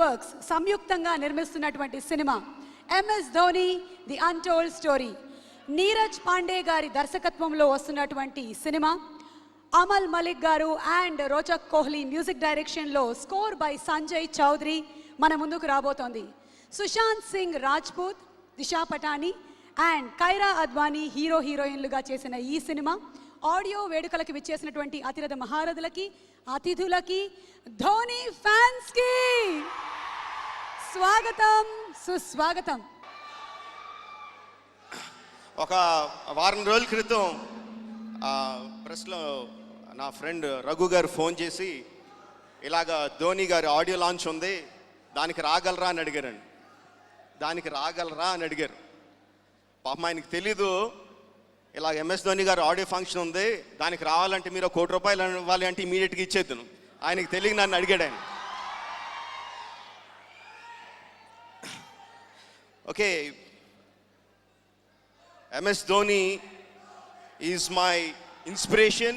Works సంయుక్తంగా నిర్మిస్తున్నటువంటి cinema MS Dhoni the untold story. Neeraj Pandey గారి దర్శకత్వంలో వస్తున్నటువంటి సినిమా అమల్ మలిక్ గారు అండ్ రోచక్ కోహ్లీ మ్యూజిక్ డైరెక్షన్లో స్కోర్ బై సంజయ్ చౌదరి మన ముందుకు రాబోతోంది. సుశాంత్ సింగ్ రాజ్పూత్, దిశా పటాని అండ్ కైరా అద్వానీ హీరోయిన్లుగా చేసిన ఈ సినిమా ఆడియో వేడుకలకి విచ్చేసినటువంటి అతిరథ మహారథులకి, అతిథులకి, ధోని ఫ్యాన్స్కి స్వాగతం, సుస్వాగతం. ఒక వారం రోజుల క్రితం ప్రెస్లో నా ఫ్రెండ్ రఘు గారు ఫోన్ చేసి ఇలాగ ధోని గారి ఆడియో లాంచ్ ఉంది, దానికి రాగలరా అని అడిగారండి. దానికి రాగలరా అని అడిగారు. పాపం ఆయనకి తెలీదు ఇలా MS ధోని గారు ఆడియో ఫంక్షన్ ఉంది, దానికి రావాలంటే మీరు ₹1 కోటి ఇవ్వాలి అంటే ఇమీడియట్గా ఇచ్చేద్దును. ఆయనకి తెలియక నన్ను అడిగాడు ఆయన. Okay, MS Dhoni is my inspiration,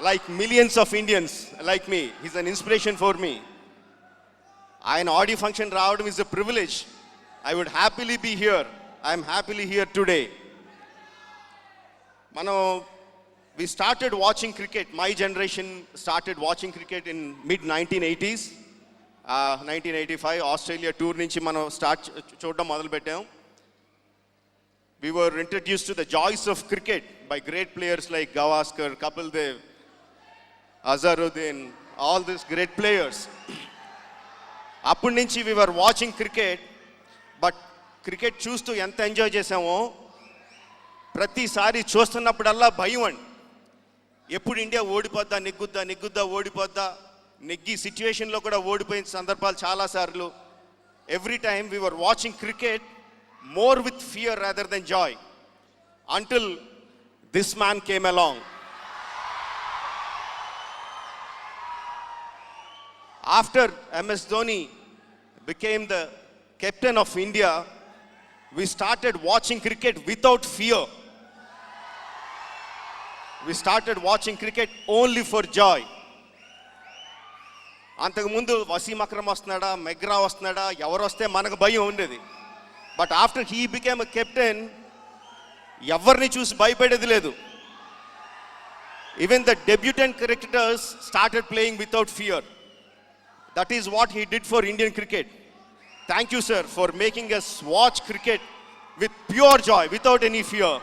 like millions of Indians like me. He's an inspiration for me. ఆయన ఆడియో ఫంక్షన్ రావడం is a privilege. I would happily be here. I am happily here today. We started watching cricket. My generation started watching cricket in mid-1980s. 1985 Australia tour నుంచి మనం చూడడం మొదలుపెట్టాం. We were introduced to the joys of cricket by great players like Gavaskar, Kapil Dev, Azharuddin, all these great players. అప్పటి నుంచి we were watching cricket, but cricket చూస్తూ ఎంత enjoy చేసామో ప్రతిసారి చూస్తున్నప్పుడల్లా భయం అండి. ఎప్పుడు ఇండియా ఓడిపోద్దా, నెగ్గుద్దా ఓడిపోద్దా, నెగ్గి సిచ్యువేషన్లో కూడా ఓడిపోయిన సందర్భాలు చాలాసార్లు. Every time we were watching cricket more with fear rather than joy, until this man came along. After MS Dhoni became the captain of India, we started watching cricket without fear. We started watching cricket only for joy. అంతకుముందు వసీం అక్రమ్ వస్తున్నాడా, McGrath వస్తున్నాడా, ఎవరు వస్తే మనకు భయం ఉండేది. But after he became a captain, ఎవరిని చూసి భయపడేది లేదు. Even the debutant cricketers started playing without fear. That is what he did for Indian cricket. Thank you, sir, for making us watch cricket with pure joy, without any fear.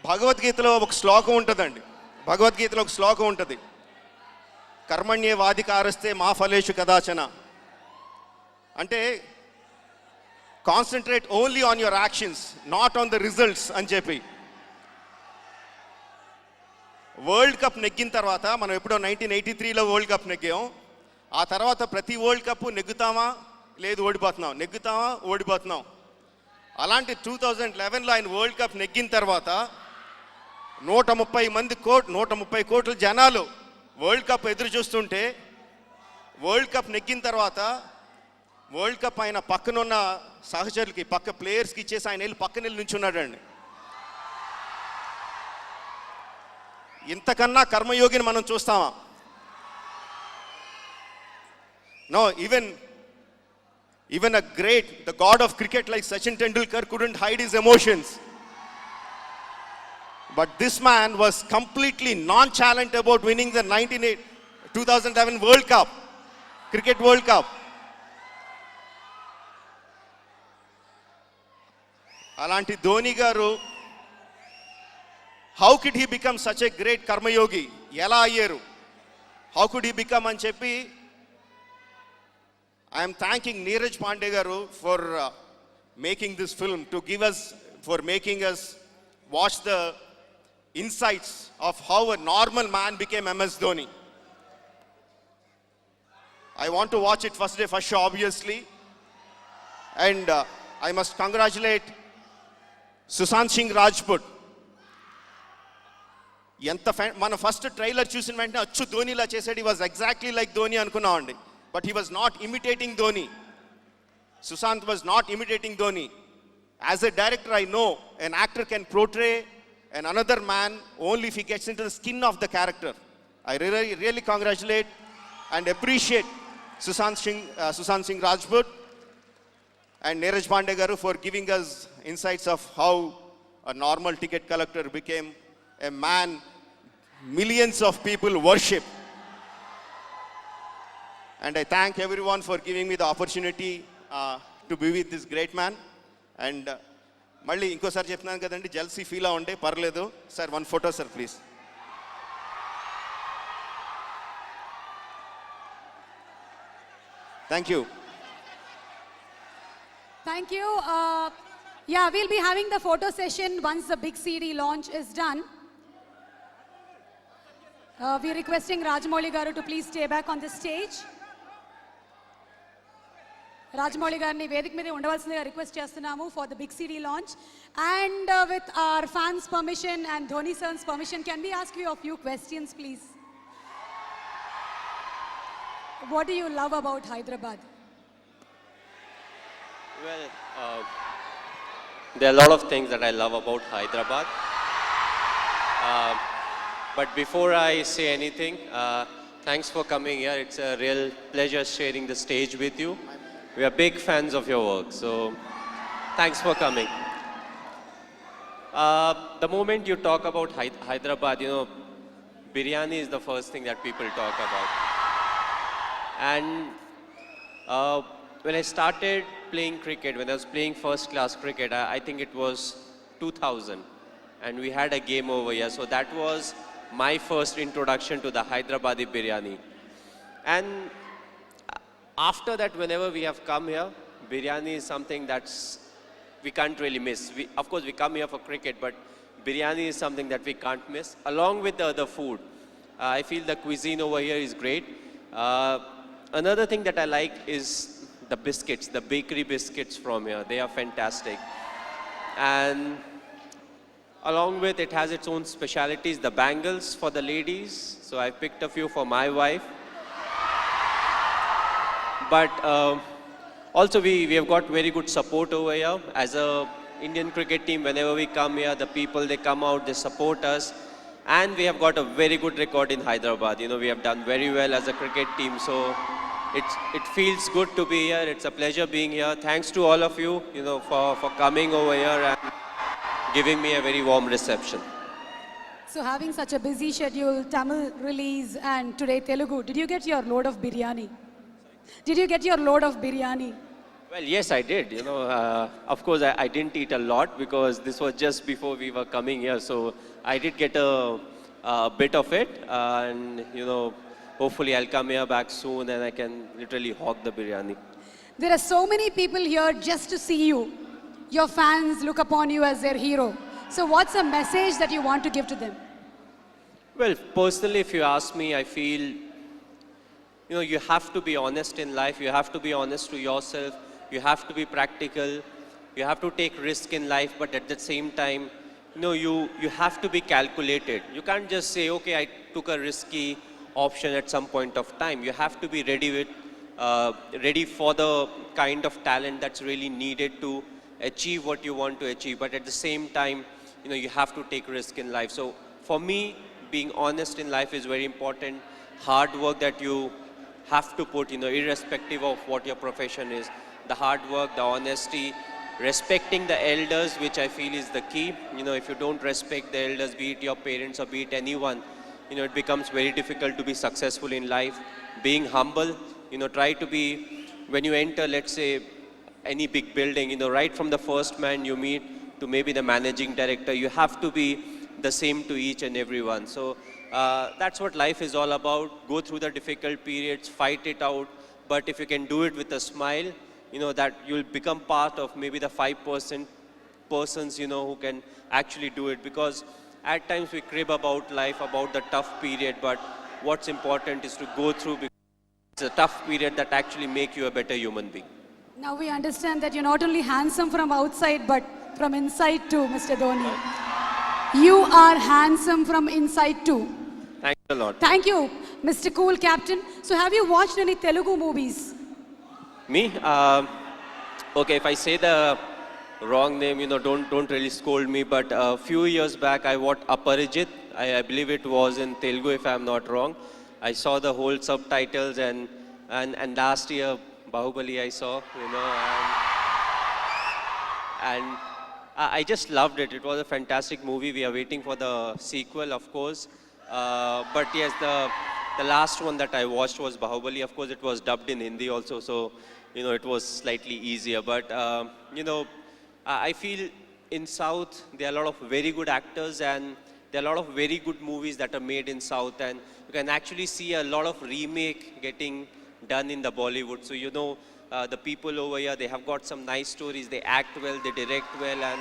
భగవద్గీతలో ఒక శ్లోకం ఉంటుందండి. భగవద్గీతలో ఒక శ్లోకం ఉంటుంది, కర్మణ్యే వాధికారస్తే మా ఫలేషు కదాచన. అంటే concentrate only on your actions, not on the results అని చెప్పి. వరల్డ్ కప్ నెగ్గిన తర్వాత, మనం ఎప్పుడో 1983లో వరల్డ్ కప్ నెగ్గాం. ఆ తర్వాత ప్రతి వరల్డ్ కప్ నెగ్గుతామా లేదు ఓడిపోతున్నాం, నెగ్గుతామా ఓడిపోతున్నాం. అలాంటి 2011లో ఆయన వరల్డ్ కప్ నెగ్గిన తర్వాత 130 కోట్ల జనాలు వరల్డ్ కప్ ఎదురు చూస్తుంటే, వరల్డ్ కప్ నెగ్గిన తర్వాత వరల్డ్ కప్ ఆయన పక్కనున్న సహచరులకి, పక్క ప్లేయర్స్కి ఇచ్చేసి ఆయన వెళ్ళి పక్కన వెళ్ళి నుంచున్నాడండి. ఇంతకన్నా కర్మయోగిని మనం చూస్తామా? No, even the god of cricket like Sachin Tendulkar couldn't hide his emotions. But this man was completely nonchalant about winning the 2011 World Cup, Cricket World Cup. Alanti Dhoni garu, how could he become such a great karma yogi? Ela ayyaru? How could he become అని చెప్పి I am thanking Neeraj Pandey garu for making this film, for making us watch the insights of how a normal man became MS Dhoni. I want to watch it first show obviously, and I must congratulate Sushant Singh Rajput. మన first trailer చూసిన వెంటనే అచ్చు ధోనిలా చేసాడు. he was exactly like Dhoni అనుకున్నామండి. But he was not imitating Dhoni. Sushant was not imitating Dhoni. As a director, I know an actor can portray and another man only if he gets into the skin of the character. I really congratulate and appreciate Sushant Singh Rajput and Neeraj Pandey garu for giving us insights of how a normal ticket collector became a man millions of people worship. And I thank everyone for giving me the opportunity to be with this great man. And మళ్ళీ ఇంకోసారి చెప్తున్నాను కదండి, jealousy feel అవ్వండి, పర్లేదు sir. One photo sir please. Thank you. Thank you. Yeah, we'll be having the photo session once the big CD launch is done. We're requesting Rajamouli garu to please stay back on the stage. Rajamouli గారిని వేదిక మీద ఉండవలసిందిగా request చేస్తున్నాము for the big CD launch. And with our fans' permission and Dhoni sir's permission, can we ask you a few questions, please? What do you love about Hyderabad? Well, there are a lot of things that I love about Hyderabad. But before I say anything, thanks for coming here. It's a real pleasure sharing the stage with you. We are big fans of your work, so thanks for coming. The moment you talk about Hyderabad, you know, biryani is the first thing that people talk about. And when I started playing cricket, when I was playing first class cricket, I think it was 2000, and we had a game over here. So that was my first introduction to the Hyderabadi biryani. And after that, whenever we have come here, biryani is something that's we can't really miss. Of course, we come here for cricket, but biryani is something that we can't miss, along with the other food. I feel the cuisine over here is great. Another thing that I like is the biscuits, the bakery biscuits from here. They are fantastic. And along with it has its own specialities, the bangles for the ladies. So I picked a few for my wife. But also we have got very good support over here. As a Indian cricket team, whenever we come here, the people, they come out, they support us. And we have got a very good record in Hyderabad. You know, we have done very well as a cricket team. So it feels good to be here. It's a pleasure being here. Thanks to all of you, you know, for coming over here and giving me a very warm reception. So having such a busy schedule, Tamil release and today Telugu, did you get your load of biryani? Did you get your load of biryani? Well, yes, I did. You know, of course, I didn't eat a lot because this was just before we were coming here. So I did get a bit of it, and you know, hopefully I'll come here back soon and I can literally hog the biryani. There are so many people here just to see you. Your fans look upon you as their hero. So what's a message that you want to give to them? Well, personally, if you ask me, I feel, you know, you have to be honest in life. You have to be honest to yourself. You have to be practical. You have to take risk in life, but at the same time, you know, you have to be calculated. You can't just say, okay, I took a risky option at some point of time. You have to be ready for the kind of talent that's really needed to achieve what you want to achieve. But at the same time, you know, you have to take risk in life. So for me, being honest in life is very important. Hard work that you have to put, you know, irrespective of what your profession is. The hard work, the honesty, respecting the elders, which I feel is the key. You know, if you don't respect the elders, be it your parents or be it anyone, you know, it becomes very difficult to be successful in life. Being humble, you know, try to be, when you enter, let's say, any big building, you know, right from the first man you meet to maybe the managing director, you have to be the same to each and everyone. So that's what life is all about. Go through the difficult periods, fight it out, but if you can do it with a smile, you know, that you'll become part of maybe the 5% persons, you know, who can actually do it. Because at times we crib about life, about the tough period, but what's important is to go through, because it's a tough period that actually make you a better human being. Now we understand that you're not only handsome from outside, but from inside too, Mr. Dhoni. You are handsome from inside too. Thanks a lot. Thank you, Mr. Cool Captain. So have you watched any Telugu movies? Me? Okay, if I say the wrong name, don't really scold me. But a few years back, I watched Aparijit. I believe it was in Telugu, if I'm not wrong. I saw the whole subtitles, and last year Bahubali I saw, and I just loved it. It was a fantastic movie. We are waiting for the sequel, of course. But yes, the last one that I watched was Bahubali. Of course, it was dubbed in Hindi also, so it was slightly easier. But I feel in South there are a lot of very good actors, and there are a lot of very good movies that are made in South, and you can actually see a lot of remake getting done in the Bollywood. So the people over here, they have got some nice stories. They act well, they direct well, and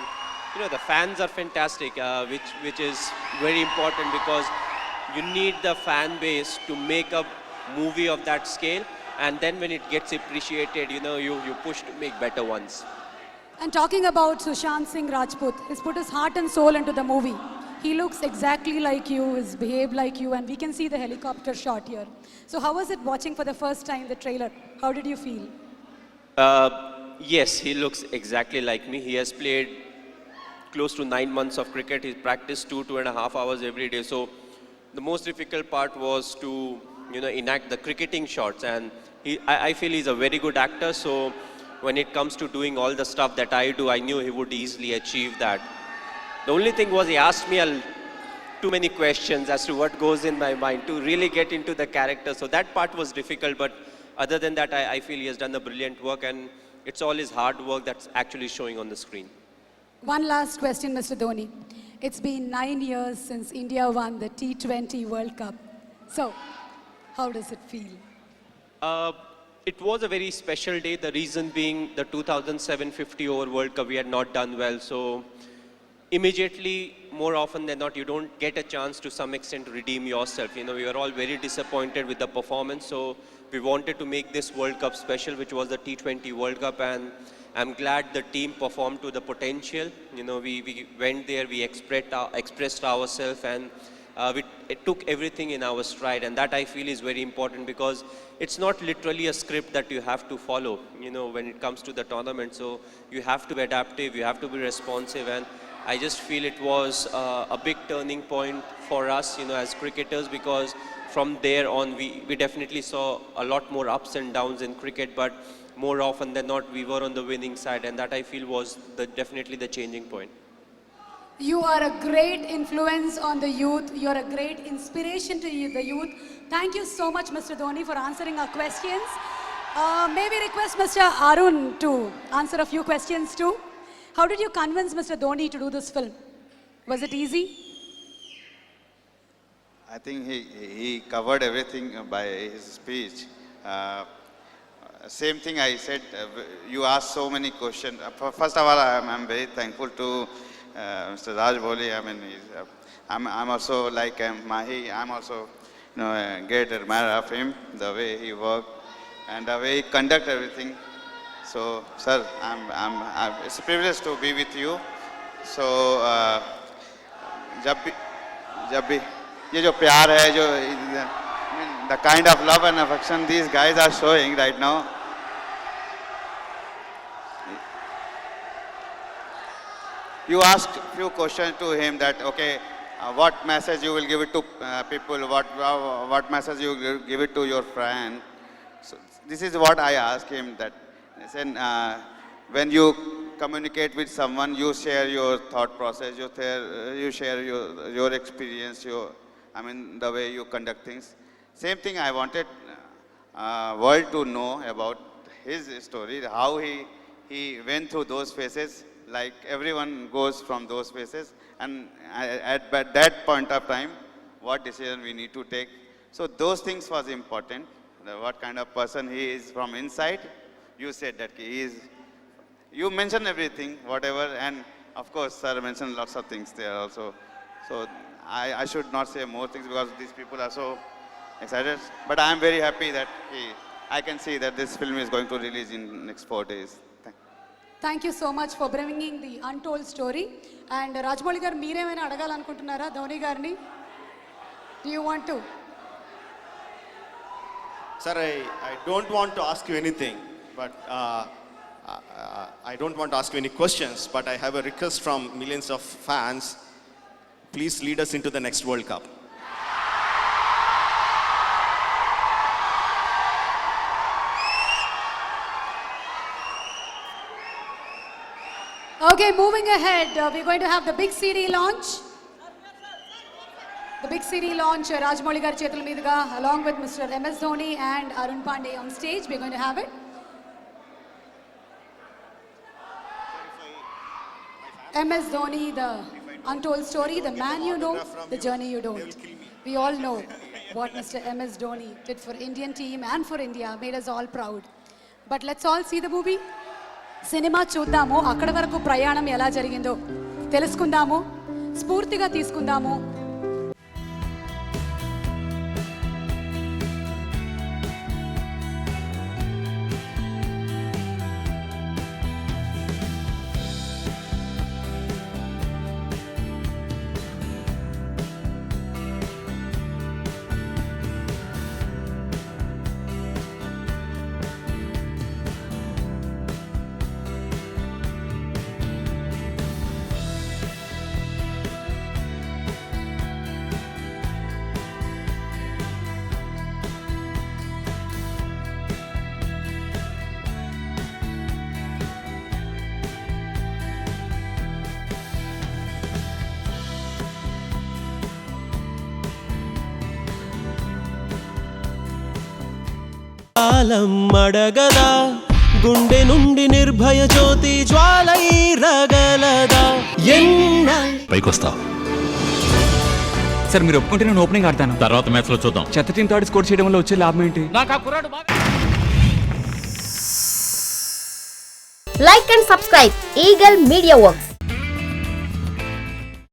the fans are fantastic, which is very important, because you need the fan base to make a movie of that scale, and then when it gets appreciated, you push to make better ones. And talking about Sushant Singh Rajput, he's put his heart and soul into the movie. He looks exactly like you, he's behaved like you, and we can see the helicopter shot here. So how was it watching for the first time the trailer? How did you feel? Yes, he looks exactly like me. He has played close to 9 months of cricket. He practiced 2.5 hours every day. So the most difficult part was to enact the cricketing shots, and I feel he's a very good actor. So when it comes to doing all the stuff that I do, I knew he would easily achieve that. The only thing was, he asked me too many questions as to what goes in my mind to really get into the character. So that part was difficult, but other than that, I feel he has done a brilliant work, and it's all his hard work that's actually showing on the screen. One last question, Mr. Dhoni. It's been 9 years since India won the T20 World Cup. So, how does it feel? It was a very special day. The reason being the 2007 50 over World Cup, we had not done well. So immediately, more often than not, you don't get a chance to some extent to redeem yourself. We were all very disappointed with the performance. So we wanted to make this World Cup special, which was the T20 World Cup, and I'm glad the team performed to the potential. We went there, we expressed ourselves, and we took everything in our stride, and that I feel is very important, because it's not literally a script that you have to follow, when it comes to the tournament. So you have to be adaptive, you have to be responsive, and I just feel it was a big turning point for us, as cricketers, because from there on, we definitely saw a lot more ups and downs in cricket, but more often than not, we were on the winning side, and that I feel was definitely the changing point. You are a great influence on the youth. You are a great inspiration to the youth. Thank you so much, Mr. Dhoni, for answering our questions. May we request Mr. Arun to answer a few questions too? How did you convince Mr. Dhoni to do this film? Was it easy? I think he covered everything by his speech. Same thing I said, you asked so many questions. First of all, I'm very thankful to Mr. Raj Bholi. I mean, I'm also like Mahi. I'm also a great admirer of him, the way he worked and the way he conduct everything. So, sir, it's a privilege to be with you. So, जब भी ये जो प्यार है, जो the kind of love and affection these guys are showing right now. You asked few questions to him that, okay, what message you will give it to people, what message you will give it to your friend. So this is what I asked him, that listen, when you communicate with someone, you share your thought process, you share your experience, the way you conduct things. Same thing I wanted world to know about his story, how he went through those phases, like everyone goes from those phases, and at that point of time, what decision we need to take. So those things was important, what kind of person he is from inside. You said that he is, you mentioned everything, whatever, and of course, sir mentioned lots of things there also. So I should not say more things, because these people are so excited. But I am very happy that I can see that this film is going to release in next 4 days. Thank you so much for bringing the untold story. And Rajmouli garu, meeremaina adagalanukuntunnara Dhoni garni? Do you want to? Sir, I don't want to ask you anything, but I don't want to ask you any questions, but I have a request from millions of fans. Please lead us into the next World Cup. Okay, moving ahead, we're going to have the big CD launch. The big CD launch, Rajamouli garu chetuల మీదుగా along with Mr. MS Dhoni and Arun Pandey on stage. We're going to have it. MS Dhoni, the untold story, the man you know, the journey you don't. We all know what Mr. MS Dhoni did for Indian team and for India, made us all proud. But let's all see the movie. Cinema చూద్దాము, అక్కడి వరకు ప్రయాణం ఎలా జరిగిందో తెలుసుకుందాము, స్ఫూర్తిగా తీసుకుందాము. కాలం అడగదా, గుండె నుండి నిర్భయ జ్యోతి జ్వాలై రగలదా, పైకొస్తా సార్. మీరు ఒప్పుకుంటే నేను ఓపెనింగ్ ఆడతాను. తర్వాత మ్యాచ్ లో చూద్దాం. చెత్త టీం తో స్కోర్ చేయడం వల్ల వచ్చే లాభం ఏంటి? Like and subscribe Eagle Media Works.